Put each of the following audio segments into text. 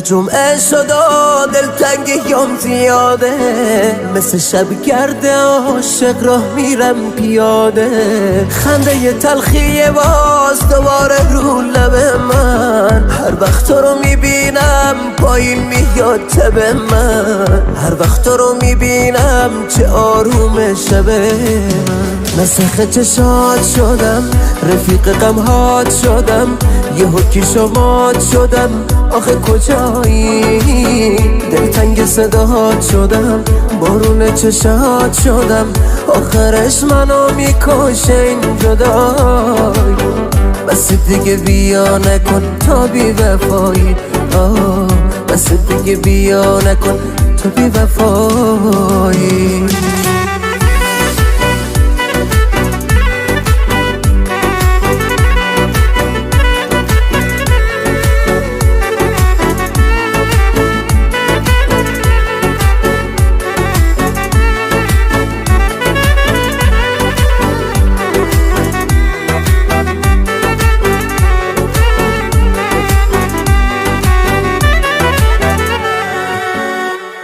جمعه شد و دلتنگیام زیاده، مثل شب گرد عاشق راه میرم پیاده. خنده ی تلخی باز دوباره رو لب من، هر وقت تو رو میبینم پایین میاد تب من، هر وقت تو رو میبینم چه آروم شبه من. مسخ چشات شدم، رفیق غمهات شدم، یه حکی شمات شدم، آخه کجایی؟ دلتنگ صداهات شدم، بارون چشات شدم، آخرش منو میکشه این جدایی. بس دیگه بیا نکن تا بی وفایی، بس دیگه بیا نکن تا بی وفایی.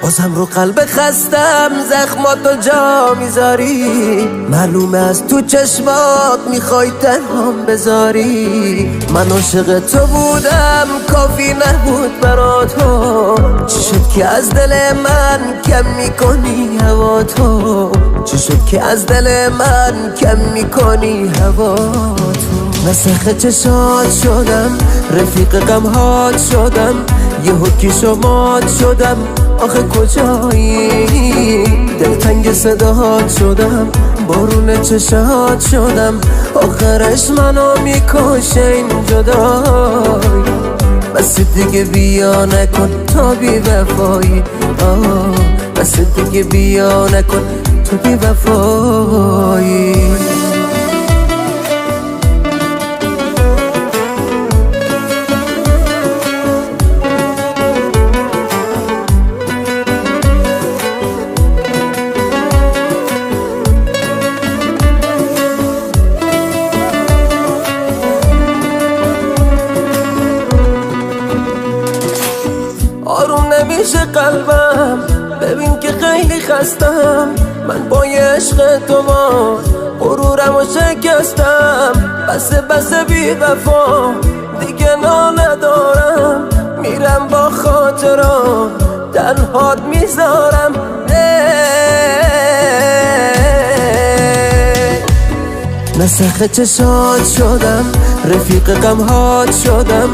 بازم رو قلب خستم زخماتو جا میذاری، معلومه از تو چشمات میخوای تنهام بذاری. من عاشق تو بودم کافی نبود برا تو، چی شد که از دل من کم میکنی هوا تو؟ چی شد که از دل من کم میکنی هوا تو؟ مسخ چشات شدم، رفیق غمهات شدم، یه حکی شمات شدم، آخه کجایی؟ دلتنگ صداهات شدم، بارون چشات شدم، آخرش منو میکشه این جدایی. بس دیگه بیا نکن تا بی وفایی، بس دیگه بیا نکن تا بی وفایی. آروم نمیشه قلبم، ببین که خیلی خستم، من با عشق تو ما غرورم و شکستم. بسه بی وفا دیگه ندارم، میرم با خاطرام تنهات میذارم. مسخ چشات شدم، رفیق غمهات شدم،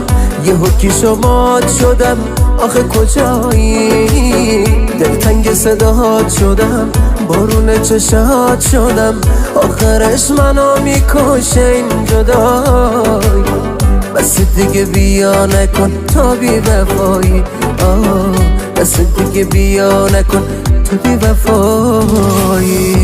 یه حکی شمات شدم، آخه کجایی؟ دلتنگ صداهات شدم، بارون چشات شدم، آخرش منو میکشه این جدایی. بس دیگه بیا نکن تا بی وفایی، بس دیگه بیا نکن تا بی وفایی.